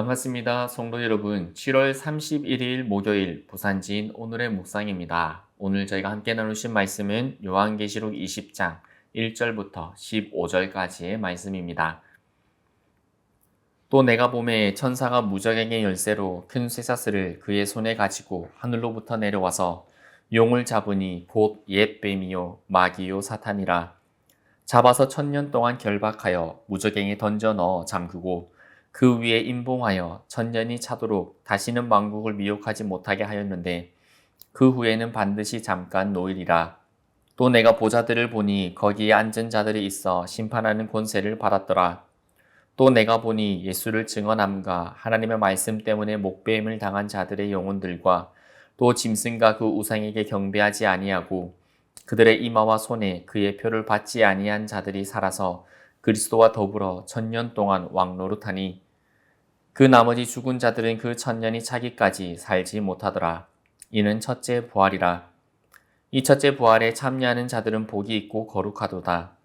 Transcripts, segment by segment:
반갑습니다. 성도 여러분. 7월 31일 목요일 부산진 오늘의 묵상입니다. 오늘 저희가 함께 나누신 말씀은 요한계시록 20장 1절부터 15절까지의 말씀입니다. 또 내가 보매 천사가 무적행의 열쇠로 큰 쇠사슬을 그의 손에 가지고 하늘로부터 내려와서 용을 잡으니 곧 옛 뱀이요 마귀요 사탄이라. 잡아서 1000년 동안 결박하여 무적행에 던져 넣어 잠그고 그 위에 임봉하여 1000년이 차도록 다시는 만국을 미혹하지 못하게 하였는데 그 후에는 반드시 잠깐 놓이리라. 또 내가 보좌들을 보니 거기에 앉은 자들이 있어 심판하는 권세를 받았더라. 또 내가 보니 예수를 증언함과 하나님의 말씀 때문에 목배임을 당한 자들의 영혼들과 또 짐승과 그 우상에게 경배하지 아니하고 그들의 이마와 손에 그의 표를 받지 아니한 자들이 살아서 그리스도와 더불어 1000년 동안 왕노릇하니 그 나머지 죽은 자들은 그 1000년이 차기까지 살지 못하더라. 이는 첫째 부활이라. 이 첫째 부활에 참여하는 자들은 복이 있고 거룩하도다.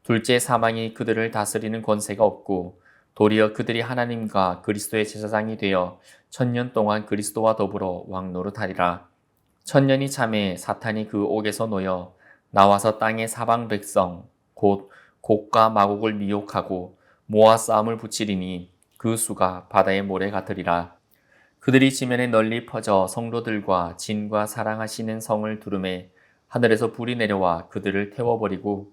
둘째 사망이 그들을 다스리는 권세가 없고 도리어 그들이 하나님과 그리스도의 제사장이 되어 1000년 동안 그리스도와 더불어 왕노릇하리라. 1000년이 참에 사탄이 그 옥에서 놓여 나와서 땅의 사방 백성 곧 곡과 마곡을 미혹하고 모아 싸움을 붙이리니 그 수가 바다의 모래 같으리라. 그들이 지면에 널리 퍼져 성도들과 진과 사랑하시는 성을 두름에 하늘에서 불이 내려와 그들을 태워버리고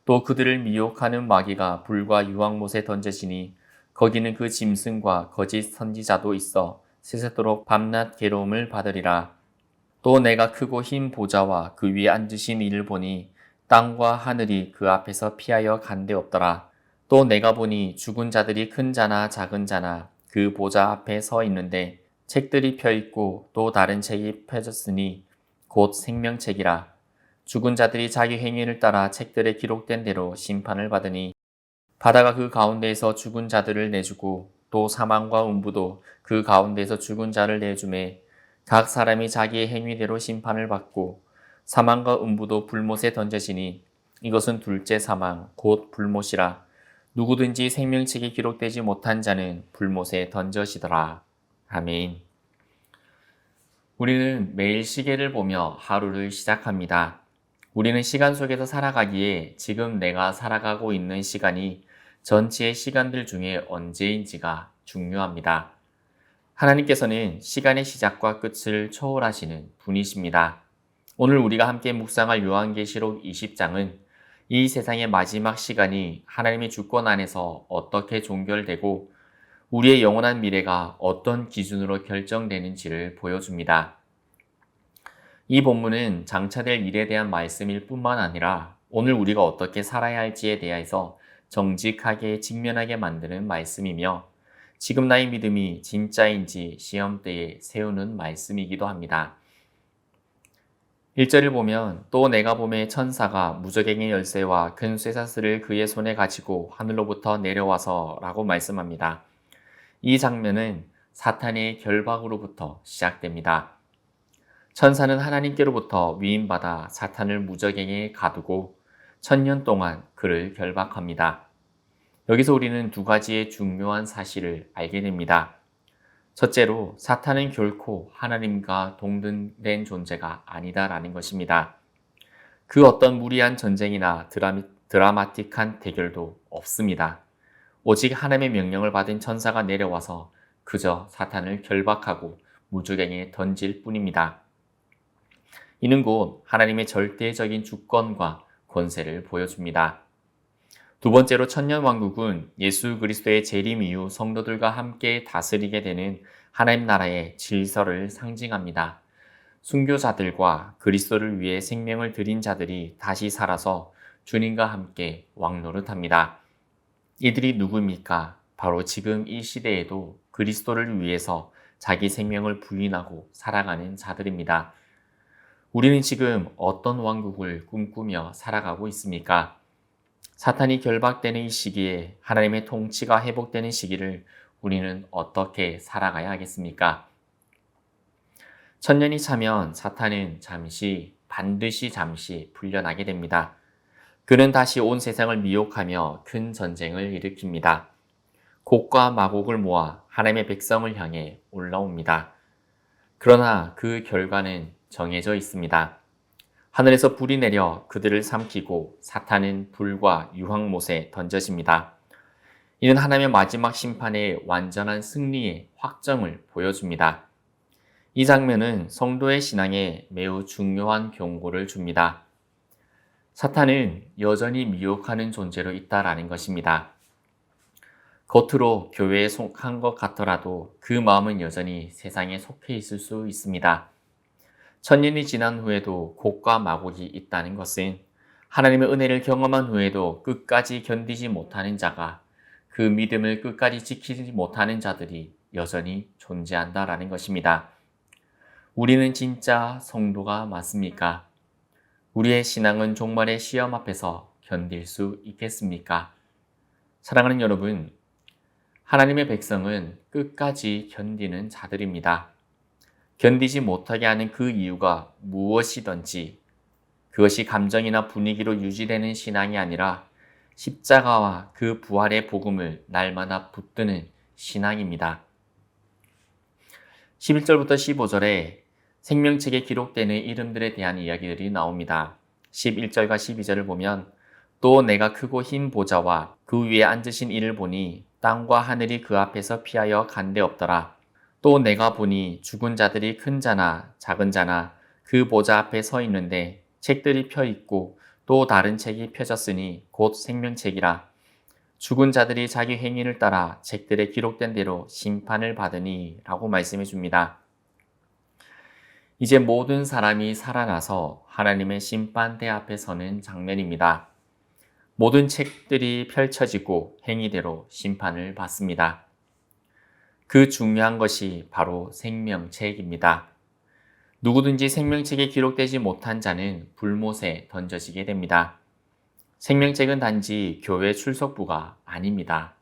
또 그들을 미혹하는 마귀가 불과 유황못에 던져지니 거기는 그 짐승과 거짓 선지자도 있어 세세토록 밤낮 괴로움을 받으리라. 또 내가 크고 흰 보좌와 그 위에 앉으신 이를 보니 땅과 하늘이 그 앞에서 피하여 간 데 없더라. 또 내가 보니 죽은 자들이 큰 자나 작은 자나 그 보좌 앞에 서 있는데 책들이 펴 있고 또 다른 책이 펴졌으니 곧 생명책이라. 죽은 자들이 자기 행위를 따라 책들에 기록된 대로 심판을 받으니 바다가 그 가운데에서 죽은 자들을 내주고 또 사망과 음부도 그 가운데에서 죽은 자를 내주매 각 사람이 자기의 행위대로 심판을 받고 사망과 음부도 불못에 던져지니 이것은 둘째 사망 곧 불못이라. 누구든지 생명책이 기록되지 못한 자는 불못에 던져지더라. 아멘. 우리는 매일 시계를 보며 하루를 시작합니다. 우리는 시간 속에서 살아가기에 지금 내가 살아가고 있는 시간이 전체의 시간들 중에 언제인지가 중요합니다. 하나님께서는 시간의 시작과 끝을 초월하시는 분이십니다. 오늘 우리가 함께 묵상할 요한계시록 20장은 이 세상의 마지막 시간이 하나님의 주권 안에서 어떻게 종결되고 우리의 영원한 미래가 어떤 기준으로 결정되는지를 보여줍니다. 이 본문은 장차될 일에 대한 말씀일 뿐만 아니라 오늘 우리가 어떻게 살아야 할지에 대해서 정직하게 직면하게 만드는 말씀이며 지금 나의 믿음이 진짜인지 시험대에 세우는 말씀이기도 합니다. 1절을 보면 또 내가 보매 천사가 무적행의 열쇠와 큰 쇠사슬을 그의 손에 가지고 하늘로부터 내려와서 라고 말씀합니다. 이 장면은 사탄의 결박으로부터 시작됩니다. 천사는 하나님께로부터 위임받아 사탄을 무적행에 가두고 1000년 동안 그를 결박합니다. 여기서 우리는 두 가지의 중요한 사실을 알게 됩니다. 첫째로 사탄은 결코 하나님과 동등된 존재가 아니다라는 것입니다. 그 어떤 무리한 전쟁이나 드라마틱한 대결도 없습니다. 오직 하나님의 명령을 받은 천사가 내려와서 그저 사탄을 결박하고 무적행에 던질 뿐입니다. 이는 곧 하나님의 절대적인 주권과 권세를 보여줍니다. 두 번째로 천년왕국은 예수 그리스도의 재림 이후 성도들과 함께 다스리게 되는 하나님 나라의 질서를 상징합니다. 순교자들과 그리스도를 위해 생명을 드린 자들이 다시 살아서 주님과 함께 왕노릇합니다. 이들이 누구입니까? 바로 지금 이 시대에도 그리스도를 위해서 자기 생명을 부인하고 살아가는 자들입니다. 우리는 지금 어떤 왕국을 꿈꾸며 살아가고 있습니까? 사탄이 결박되는 이 시기에 하나님의 통치가 회복되는 시기를 우리는 어떻게 살아가야 하겠습니까? 1000년이 차면 사탄은 반드시 잠시 풀려나게 됩니다. 그는 다시 온 세상을 미혹하며 큰 전쟁을 일으킵니다. 곡과 마곡을 모아 하나님의 백성을 향해 올라옵니다. 그러나 그 결과는 정해져 있습니다. 하늘에서 불이 내려 그들을 삼키고 사탄은 불과 유황못에 던져집니다. 이는 하나님의 마지막 심판의 완전한 승리의 확정을 보여줍니다. 이 장면은 성도의 신앙에 매우 중요한 경고를 줍니다. 사탄은 여전히 미혹하는 존재로 있다라는 것입니다. 겉으로 교회에 속한 것 같더라도 그 마음은 여전히 세상에 속해 있을 수 있습니다. 천년이 지난 후에도 곡과 마곡이 있다는 것은 하나님의 은혜를 경험한 후에도 끝까지 견디지 못하는 자가, 그 믿음을 끝까지 지키지 못하는 자들이 여전히 존재한다라는 것입니다. 우리는 진짜 성도가 맞습니까? 우리의 신앙은 종말의 시험 앞에서 견딜 수 있겠습니까? 사랑하는 여러분, 하나님의 백성은 끝까지 견디는 자들입니다. 견디지 못하게 하는 그 이유가 무엇이든지 그것이 감정이나 분위기로 유지되는 신앙이 아니라 십자가와 그 부활의 복음을 날마다 붙드는 신앙입니다. 11절부터 15절에 생명책에 기록되는 이름들에 대한 이야기들이 나옵니다. 11절과 12절을 보면 또 내가 크고 흰 보좌와 그 위에 앉으신 이를 보니 땅과 하늘이 그 앞에서 피하여 간데 없더라. 또 내가 보니 죽은 자들이 큰 자나 작은 자나 그 보좌 앞에 서 있는데 책들이 펴 있고 또 다른 책이 펴졌으니 곧 생명책이라. 죽은 자들이 자기 행위를 따라 책들에 기록된 대로 심판을 받으니 라고 말씀해 줍니다. 이제 모든 사람이 살아나서 하나님의 심판대 앞에 서는 장면입니다. 모든 책들이 펼쳐지고 행위대로 심판을 받습니다. 그 중요한 것이 바로 생명책입니다. 누구든지 생명책에 기록되지 못한 자는 불못에 던져지게 됩니다. 생명책은 단지 교회 출석부가 아닙니다.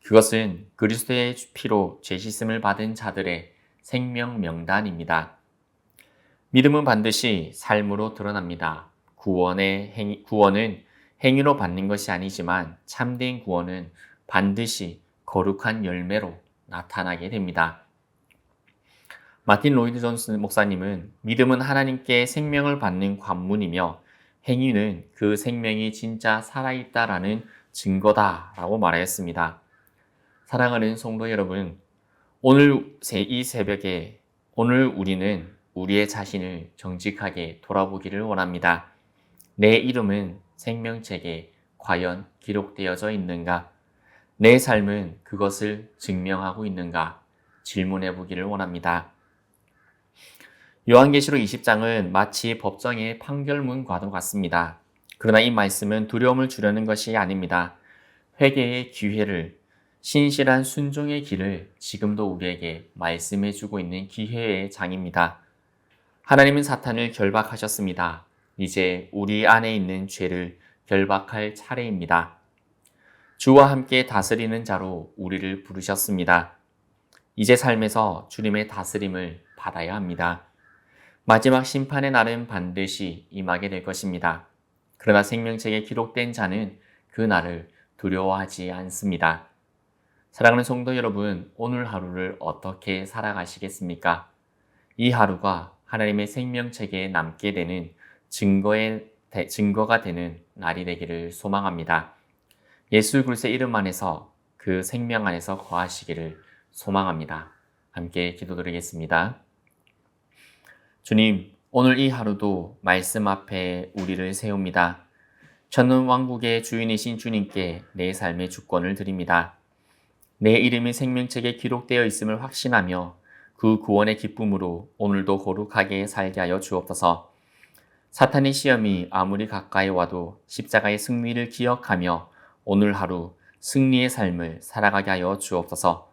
그것은 그리스도의 피로 죄 씻음을 받은 자들의 생명 명단입니다. 믿음은 반드시 삶으로 드러납니다. 구원은 행위로 받는 것이 아니지만 참된 구원은 반드시 거룩한 열매로 나타나게 됩니다. 마틴 로이드 존스 목사님은 믿음은 하나님께 생명을 받는 관문이며 행위는 그 생명이 진짜 살아있다라는 증거다라고 말하였습니다. 사랑하는 성도 여러분, 오늘 이 새벽에 오늘 우리는 우리의 자신을 정직하게 돌아보기를 원합니다. 내 이름은 생명책에 과연 기록되어져 있는가? 내 삶은 그것을 증명하고 있는가? 질문해 보기를 원합니다. 요한계시록 20장은 마치 법정의 판결문과도 같습니다. 그러나 이 말씀은 두려움을 주려는 것이 아닙니다. 회개의 기회를, 신실한 순종의 길을 지금도 우리에게 말씀해 주고 있는 기회의 장입니다. 하나님은 사탄을 결박하셨습니다. 이제 우리 안에 있는 죄를 결박할 차례입니다. 주와 함께 다스리는 자로 우리를 부르셨습니다. 이제 삶에서 주님의 다스림을 받아야 합니다. 마지막 심판의 날은 반드시 임하게 될 것입니다. 그러나 생명책에 기록된 자는 그 날을 두려워하지 않습니다. 사랑하는 성도 여러분, 오늘 하루를 어떻게 살아가시겠습니까? 이 하루가 하나님의 생명책에 남게 되는 증거가 되는 날이 되기를 소망합니다. 예수 그리스도의 이름 안에서 그 생명 안에서 거하시기를 소망합니다. 함께 기도드리겠습니다. 주님, 오늘 이 하루도 말씀 앞에 우리를 세웁니다. 천년왕국의 주인이신 주님께 내 삶의 주권을 드립니다. 내 이름이 생명책에 기록되어 있음을 확신하며 그 구원의 기쁨으로 오늘도 거룩하게 살게 하여 주옵소서. 사탄의 시험이 아무리 가까이 와도 십자가의 승리를 기억하며 오늘 하루 승리의 삶을 살아가게 하여 주옵소서.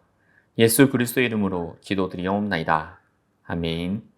예수 그리스도 이름으로 기도드리옵나이다. 아멘.